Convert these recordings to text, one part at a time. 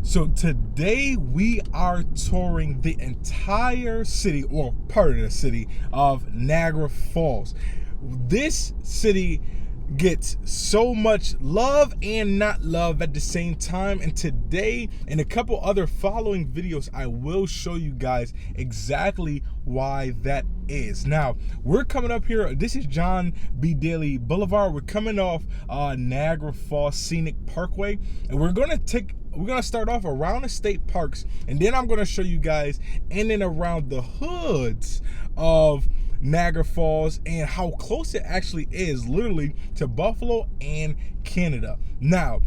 So today we are touring the entire city, or part of the city, of Niagara Falls. This city gets so much love and not love at the same time, and today and a couple other following videos I will show you guys exactly why that is. Now we're coming up here, this is John B. Daly Boulevard. We're coming off Niagara Falls Scenic Parkway, and we're gonna start off around the state parks, and then I'm gonna show you guys in and around the hoods of Niagara Falls and how close it actually is literally to Buffalo and Canada. Now,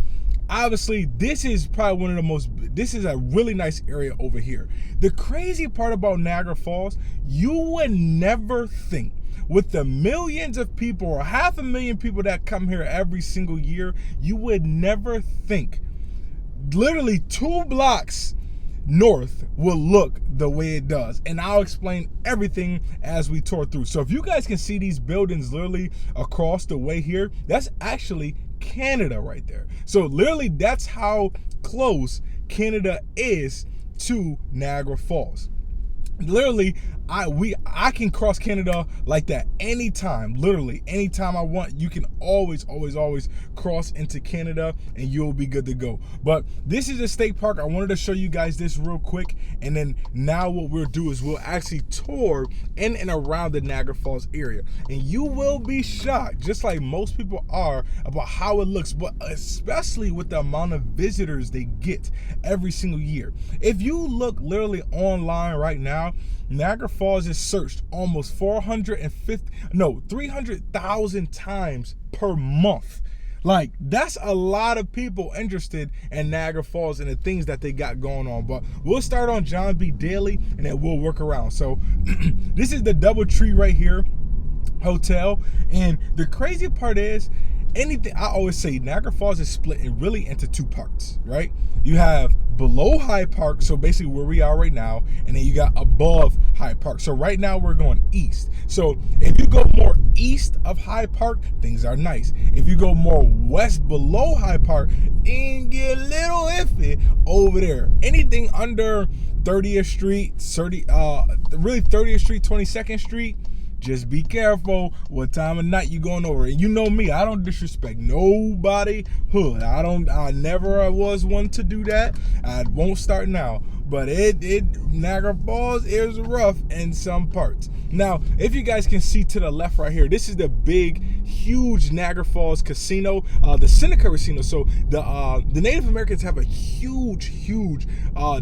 obviously, this is probably this is a really nice area over here. The crazy part about Niagara Falls, you would never think, with the millions of people or 500,000 people that come here every single year, you would never think literally 2 blocks north will look the way it does, and I'll explain everything as we tour through. So if you guys can see these buildings literally across the way here, that's actually Canada right there. So literally that's how close Canada is to Niagara Falls. Literally, I can cross Canada like that anytime. Literally anytime I want, you can always cross into Canada and you'll be good to go. But this is a state park. I wanted to show you guys this real quick, and then now what we'll do is we'll actually tour in and around the Niagara Falls area, and you will be shocked, just like most people are, about how it looks, but especially with the amount of visitors they get every single year. If you look literally online right now, Niagara Falls is searched almost 300,000 times per month. Like, that's a lot of people interested in Niagara Falls and the things that they got going on. But we'll start on John B. Daly and then we'll work around. So this is the DoubleTree right here hotel, and the crazy part is, I always say Niagara Falls is split into 2 parts, right? You have below Hyde Park, so basically where we are right now, and then you got above Hyde Park. So right now we're going east. So if you go more east of Hyde Park, things are nice. If you go more west below Hyde Park, things get a little iffy over there. Anything under 30th Street, 30th Street, 22nd Street, just be careful what time of night you going over. And you know me, I don't disrespect nobody hood. I never was one to do that. I won't start now. But Niagara Falls is rough in some parts. Now, if you guys can see to the left right here, this is the big, huge Niagara Falls casino, the Seneca Casino. So the Native Americans have a huge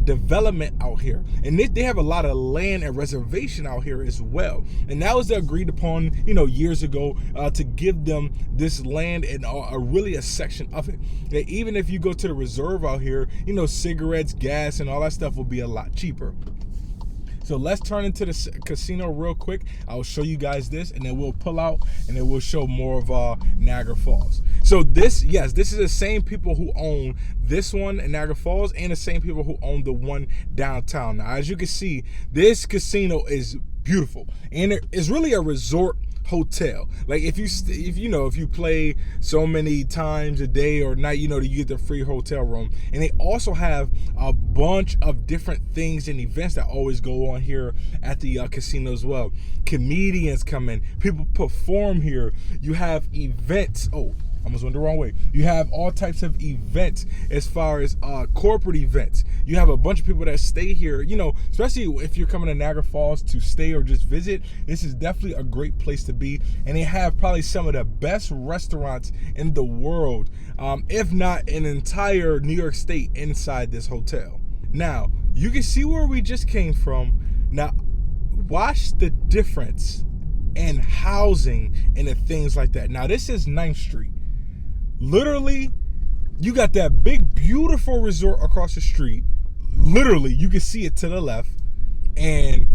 development out here, and they have a lot of land and reservation out here as well. And that was agreed upon, years ago, to give them this land and a section of it. That even if you go to the reserve out here, cigarettes, gas, and all that stuff will be a lot cheaper. So let's turn into the casino real quick. I'll show you guys this, and then we'll pull out, and then we'll show more of Niagara Falls. So this is the same people who own this one in Niagara Falls, and the same people who own the one downtown. Now, as you can see, this casino is beautiful, and it is really a resort hotel. Like, if you play so many times a day or night, you get the free hotel room. And they also have a bunch of different things and events that always go on here at the casino as well. Comedians come in, people perform here. You have events. Almost went the wrong way. You have all types of events as far as corporate events. You have a bunch of people that stay here, especially if you're coming to Niagara Falls to stay or just visit. This is definitely a great place to be. And they have probably some of the best restaurants in the world, if not an entire New York State, inside this hotel. Now, you can see where we just came from. Now, watch the difference in housing and the things like that. Now, this is 9th Street. Literally, you got that big, beautiful resort across the street. Literally, you can see it to the left. And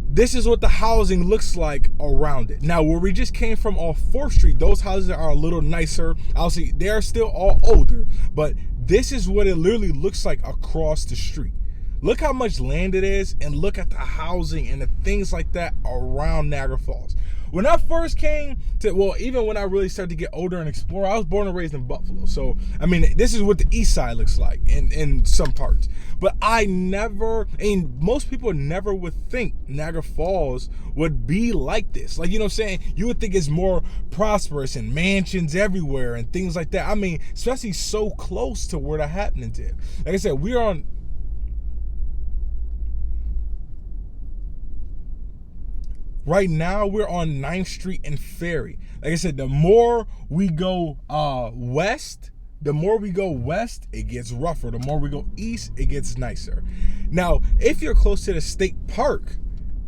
this is what the housing looks like around it. Now, where we just came from off 4th Street, those houses are a little nicer. Obviously, they're still all older. But this is what it literally looks like across the street. Look how much land it is, and look at the housing and the things like that around Niagara Falls. when I first came to, well, even when I really started to get older and explore, I was born and raised in Buffalo. So, I mean, this is what the east side looks like in some parts. But I never, and most people never would think Niagara Falls would be like this. Like, you know what I'm saying? You would think it's more prosperous and mansions everywhere and things like that. I mean, especially so close to where the happening did. Like I said, we're on... Right now, we're on 9th Street and Ferry. Like I said, the more we go west, it gets rougher. The more we go east, it gets nicer. Now, if you're close to the state park,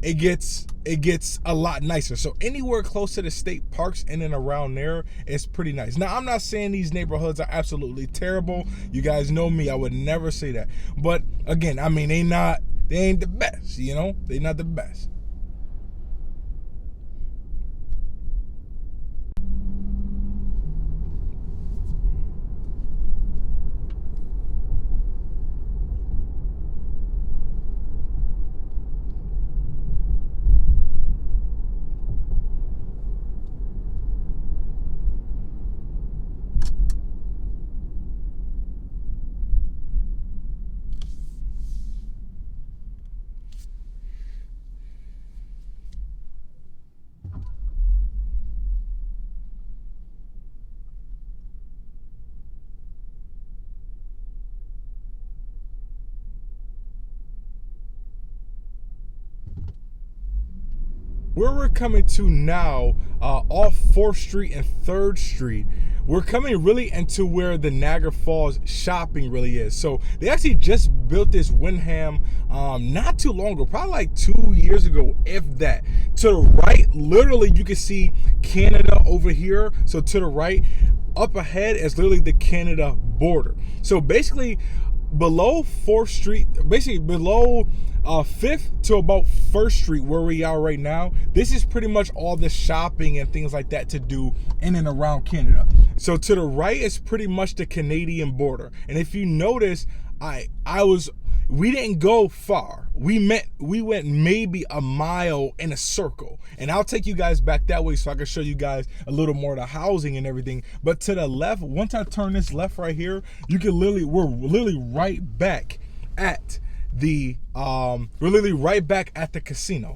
it gets a lot nicer. So anywhere close to the state parks in and around there is pretty nice. Now, I'm not saying these neighborhoods are absolutely terrible. You guys know me. I would never say that. But again, I mean, they ain't the best, you know? They're not the best. Where we're coming to now, off 4th Street and 3rd Street, we're coming really into where the Niagara Falls shopping really is. So they actually just built this Wyndham not too long ago, probably like 2 years ago, if that. To the right, literally you can see Canada over here. So to the right, up ahead is literally the Canada border. So basically, below 4th Street, basically below 5th to about 1st Street, where we are right now, this is pretty much all the shopping and things like that to do in and around Canada. So to the right is pretty much the Canadian border. And if you notice, we didn't go far. We went maybe a mile in a circle. And I'll take you guys back that way so I can show you guys a little more of the housing and everything. But to the left, once I turn this left right here, we're literally right back at the casino.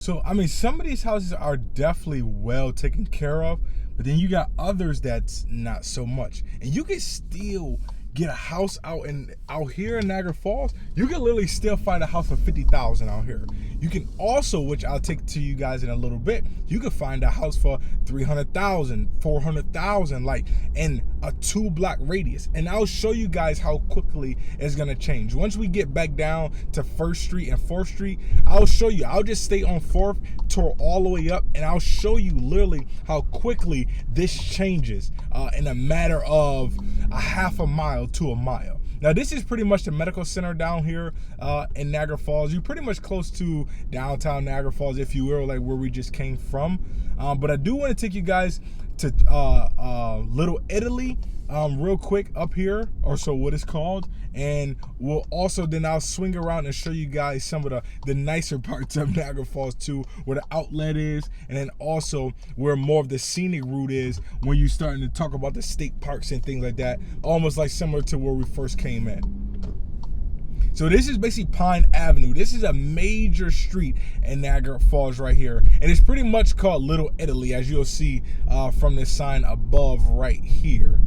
So, I mean, some of these houses are definitely well taken care of, but then you got others that's not so much. And you can still get a house out here in Niagara Falls. You can literally still find a house for $50,000 out here. You can also, which I'll take to you guys in a little bit, you can find a house for $300,000, $400,000. Like, and a 2-block radius, and I'll show you guys how quickly it's gonna change. Once we get back down to 1st Street and 4th Street, I'll show you. I'll just stay on 4th, tour all the way up, and I'll show you literally how quickly this changes in a matter of a half a mile to a mile. Now, this is pretty much the medical center down here in Niagara Falls. You're pretty much close to downtown Niagara Falls, if you will, like where we just came from. But I do want to take you guys to Little Italy real quick up here, or so what it's called. And we'll also, then I'll swing around and show you guys some of the nicer parts of Niagara Falls too, where the outlet is, and then also where more of the scenic route is when you're starting to talk about the state parks and things like that, almost like similar to where we first came in. So this is basically Pine Avenue. This is a major street in Niagara Falls right here. And it's pretty much called Little Italy, as you'll see from this sign above right here.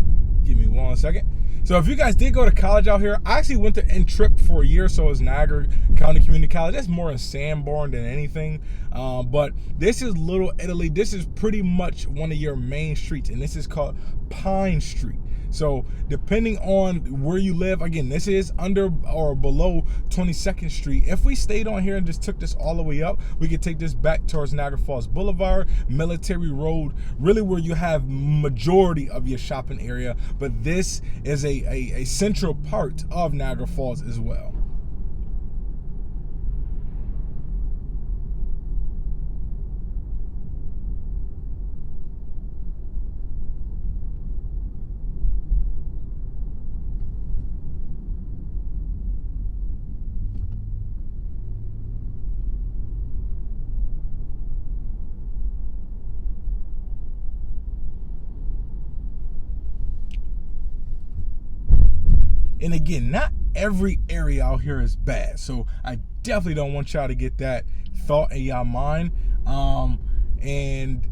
Give me 1 second. So if you guys did go to college out here, I actually went to N-Trip for a year, so it's Niagara County Community College. That's more in Sanborn than anything. But this is Little Italy. This is pretty much one of your main streets, and this is called Pine Street. So depending on where you live, again, this is under or below 22nd Street. If we stayed on here and just took this all the way up, we could take this back towards Niagara Falls Boulevard, Military Road, really where you have majority of your shopping area. But this is a central part of Niagara Falls as well. And again, not every area out here is bad. So I definitely don't want y'all to get that thought in y'all mind. And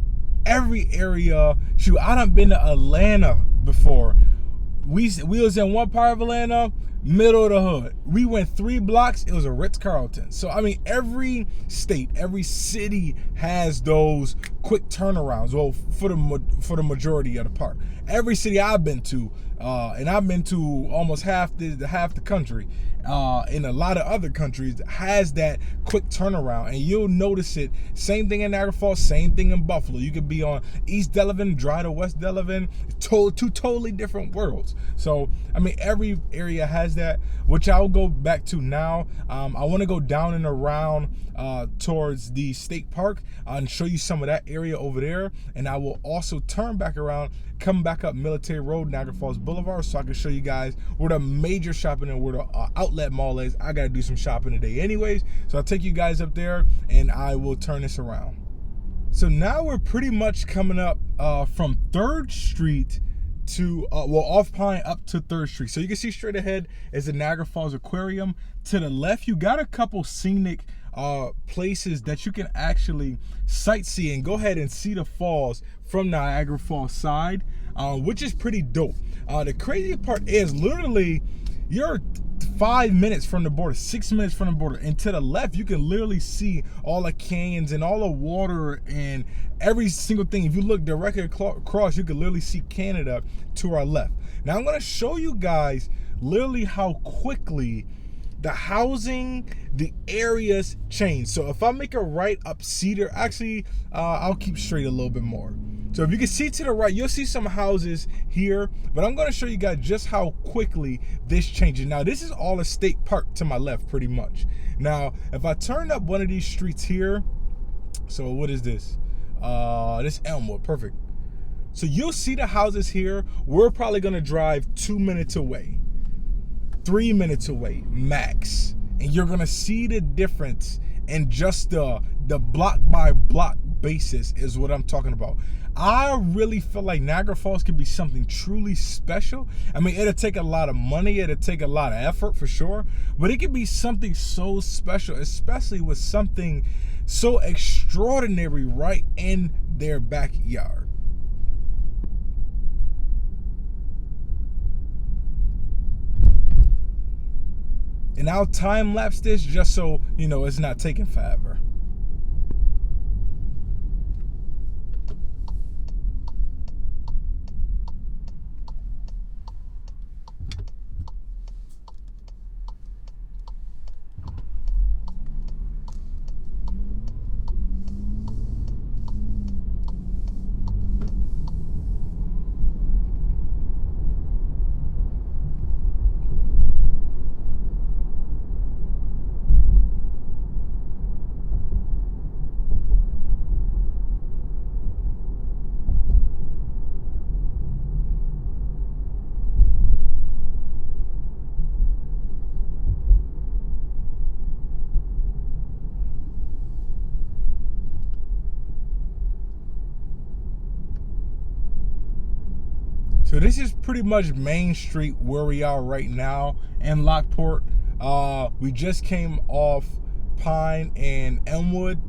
every area, shoot, I done been to Atlanta before. We was in one part of Atlanta, middle of the hood. We went 3 blocks, it was a Ritz-Carlton. So I mean, every state, every city has those quick turnarounds. Well, for the majority of the part. Every city I've been to, and I've been to almost half the country, in a lot of other countries, has that quick turnaround, and you'll notice it. Same thing in Niagara Falls, same thing in Buffalo. You could be on East Delavan, drive to West Delavan, two totally different worlds. So I mean, every area has that, which I'll go back to now. I want to go down and around towards the state park and show you some of that area over there, and I will also turn back around, come back up Military Road, Niagara Falls Boulevard, so I can show you guys where the major shopping and where the outlet mall is. I gotta do some shopping today anyways, so I'll take you guys up there and I will turn this around. So now we're pretty much coming up from 3rd Street to off Pine up to 3rd Street. So you can see straight ahead is the Niagara Falls Aquarium. To the left, you got a couple scenic places that you can actually sightsee and go ahead and see the falls from Niagara Falls side, which is pretty dope. The crazy part is literally you're 5 minutes from the border, 6 minutes from the border, and to the left you can literally see all the canyons and all the water and every single thing. If you look directly across, you can literally see Canada to our left. Now I'm going to show you guys literally how quickly the housing, the areas change. So if I make a right up Cedar, actually I'll keep straight a little bit more. So if you can see to the right, you'll see some houses here, but I'm going to show you guys just how quickly this changes. Now this is all a state park to my left pretty much. Now if I turn up one of these streets here, so what is this? This Elmwood, perfect. So you'll see the houses here. We're probably going to drive 2 minutes away, 3 minutes away max, and you're gonna see the difference in just the block by block basis is what I'm talking about. I really feel like Niagara Falls could be something truly special. I mean, it'll take a lot of money, it'll take a lot of effort for sure, but it could be something so special, especially with something so extraordinary right in their backyard. And I'll time lapse this just so you know it's not taking forever. So this is pretty much Main Street where we are right now in Lockport. We just came off Pine and Elmwood.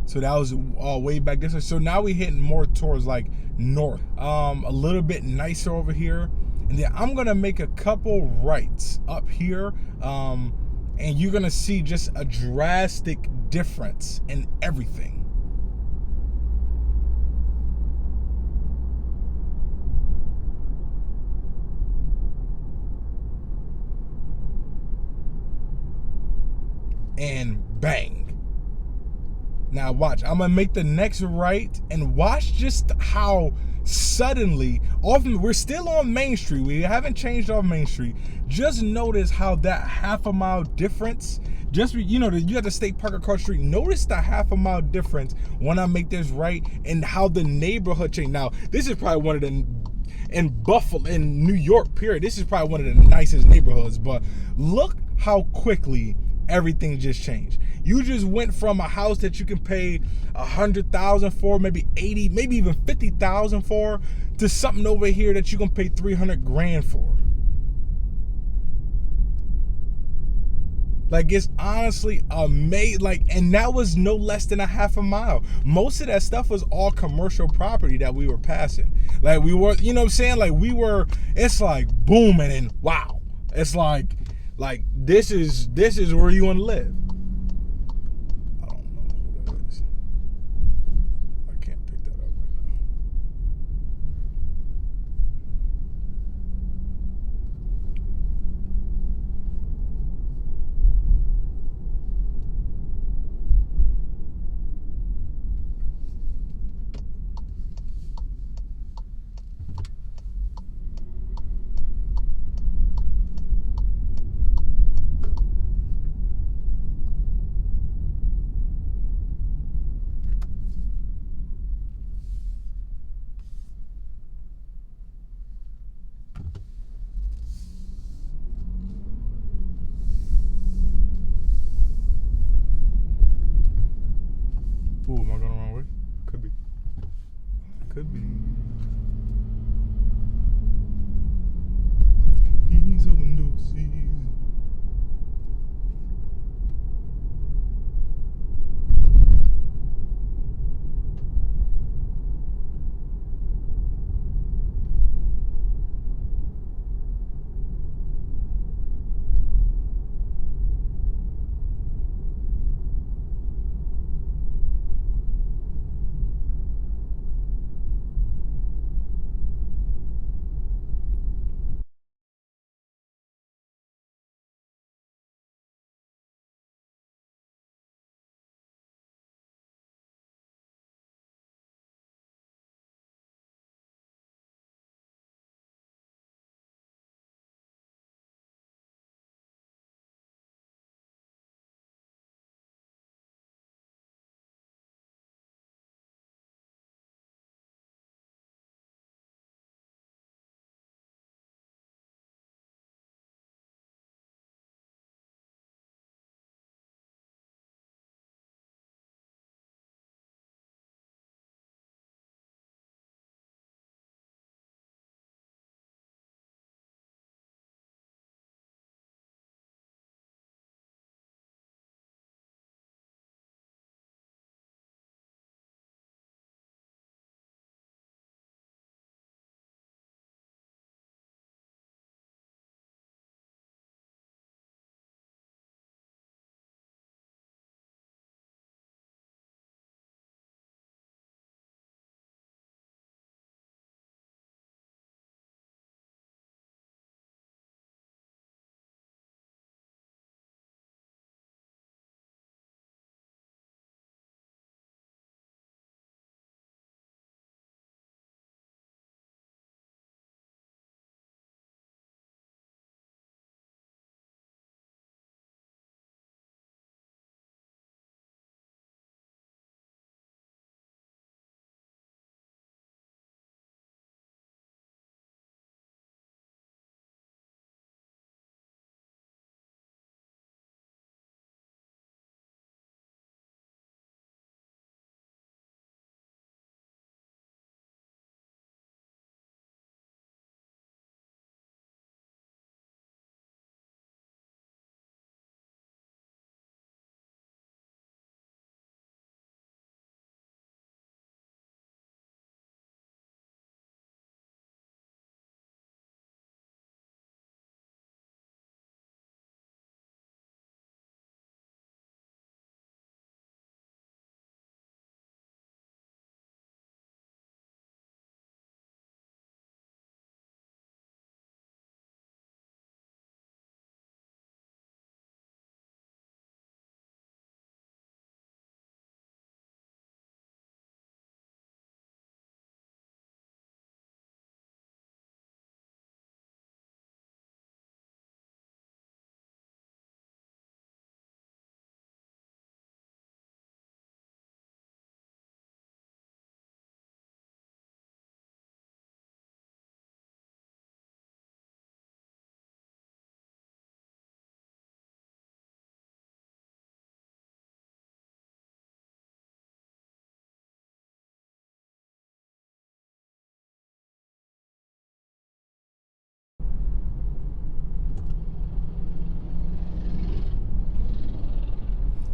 So that was way back this way. So now we're hitting more towards like north. A little bit nicer over here. And then I'm going to make a couple rights up here. And you're going to see just a drastic difference in everything. And bang. Now watch, I'm gonna make the next right and watch just how suddenly, we're still on Main Street, we haven't changed off Main Street. Just notice how that half a mile difference, you got the state park across the street. Notice the half a mile difference when I make this right and how the neighborhood changed. Now, this is probably one of the, in Buffalo, in New York, period, this is probably one of the nicest neighborhoods, but look how quickly everything just changed. You just went from a house that you can pay $100,000 for, maybe 80, maybe even 50,000 for, to something over here that you can pay 300 grand for. Like, it's honestly amazing. Like, and that was no less than a half a mile. Most of that stuff was all commercial property that we were passing. Like, we were, you know what I'm saying? Like, it's like booming and wow. It's like this is where you want to live. I don't know who that is. I can't pick that up right now. Ooh, am I going the wrong way? Could be. Could be. He's a window season.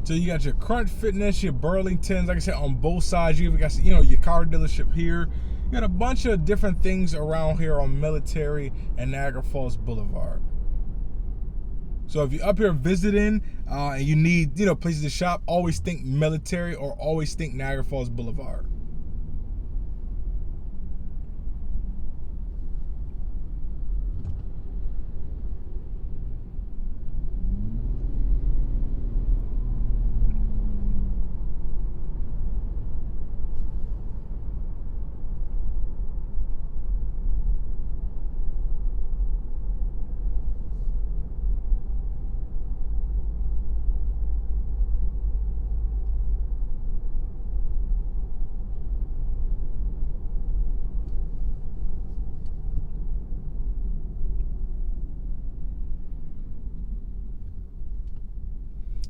So you got your Crunch Fitness, your Burlingtons, like I said, on both sides. You even got, your car dealership here. You got a bunch of different things around here on Military and Niagara Falls Boulevard. So if you're up here visiting and you need, places to shop, always think Military or always think Niagara Falls Boulevard.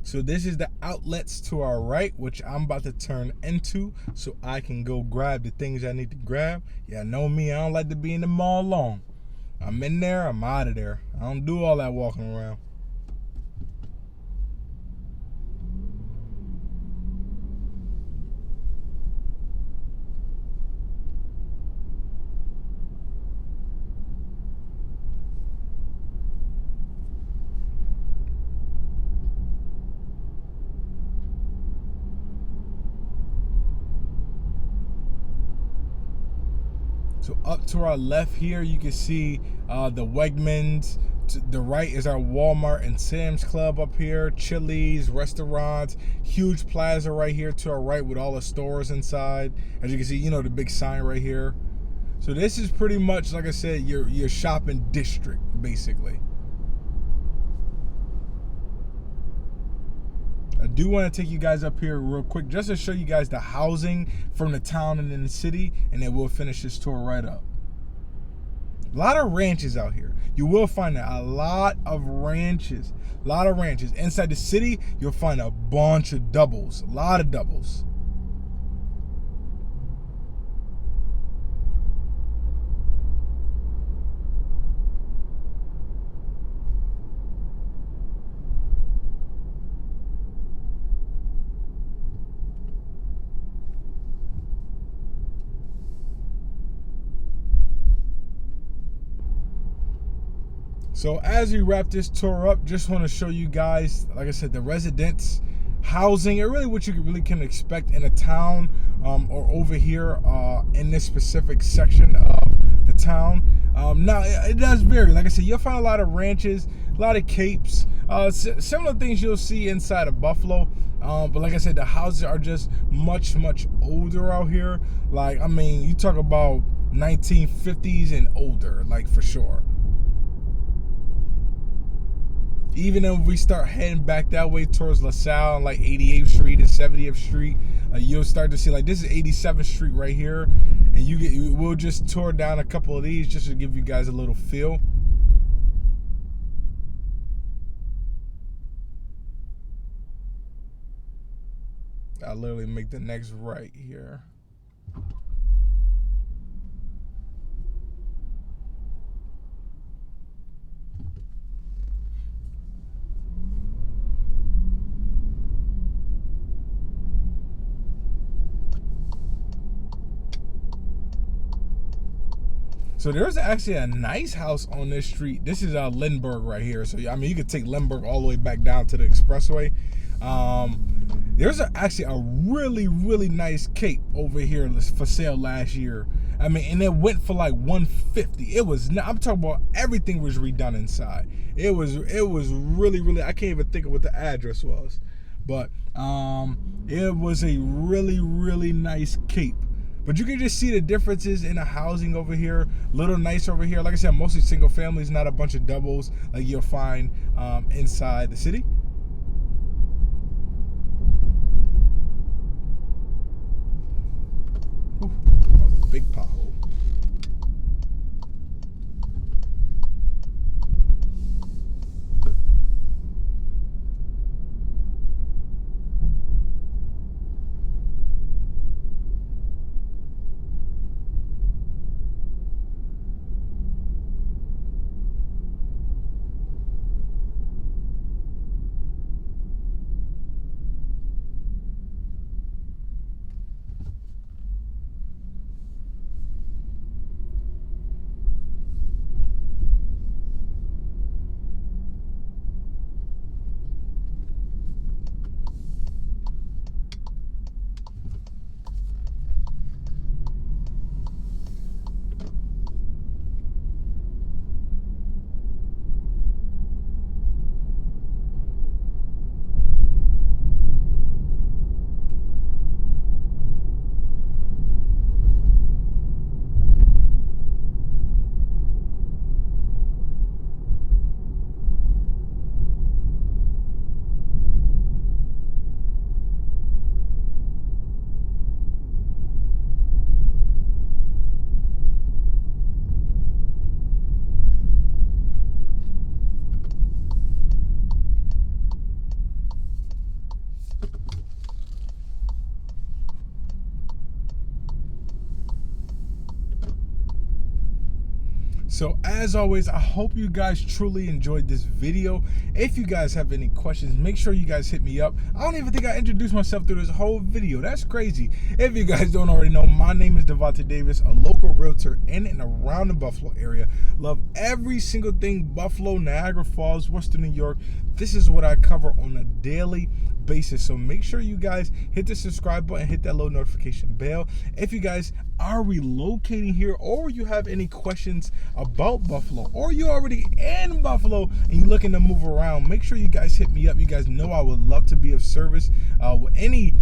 So this is the outlets to our right, which I'm about to turn into so I can go grab the things I need to grab. Yeah, know me, I don't like to be in the mall long. I'm in there, I'm out of there. I don't do all that walking around. So up to our left here, you can see the Wegmans. To the right is our Walmart and Sam's Club up here. Chili's, restaurants, huge plaza right here to our right with all the stores inside. As you can see, the big sign right here. So this is pretty much, like I said, your shopping district, basically. I do want to take you guys up here real quick just to show you guys the housing from the town and in the city, and then we'll finish this tour right up. A lot of ranches out here. You will find a lot of ranches. Inside the city, you'll find a bunch of doubles. A lot of doubles. So as we wrap this tour up, just want to show you guys, like I said, the residents, housing, and really what you really can expect in a town or over here in this specific section of the town. Now, it does vary. Like I said, you'll find a lot of ranches, a lot of capes, similar things you'll see inside of Buffalo. But like I said, the houses are just much, much older out here. Like, I mean, you talk about 1950s and older, like for sure. Even if we start heading back that way towards LaSalle and like 88th Street and 70th Street, you'll start to see like this is 87th Street right here, and we'll just tour down a couple of these just to give you guys a little feel. I'll literally make the next right here. So there's actually a nice house on this street. This is Lindbergh right here. So I mean, you could take Lindbergh all the way back down to the expressway. There's actually a really, really nice cape over here for sale last year. I mean, and it went for like $150. It was I'm talking about everything was redone inside. It was really, really. I can't even think of what the address was, but it was a really, really nice cape. But you can just see the differences in the housing over here. Little nice over here. Like I said, mostly single families, not a bunch of doubles like you'll find inside the city. Ooh, that was a big pothole. So as always, I hope you guys truly enjoyed this video. If you guys have any questions, make sure you guys hit me up. I don't even think I introduced myself through this whole video. That's crazy. If you guys don't already know, my name is Devonte Davis, a local realtor in and around the Buffalo area. Love every single thing Buffalo, Niagara Falls, Western New York. This is what I cover on a daily basis. So make sure you guys hit the subscribe button, hit that little notification bell. If you guys are relocating here, or you have any questions about Buffalo, or you're already in Buffalo and you're looking to move around, make sure you guys hit me up. You guys know I would love to be of service with any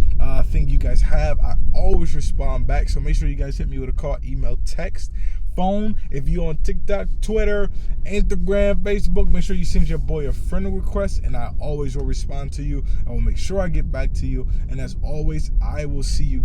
thing you guys have. I always respond back, so make sure you guys hit me with a call, email, text, phone. If you're on TikTok, Twitter, Instagram, Facebook, make sure you send your boy a friend request, and I always will respond to you. I will make sure I get back to you, and as always, I will see you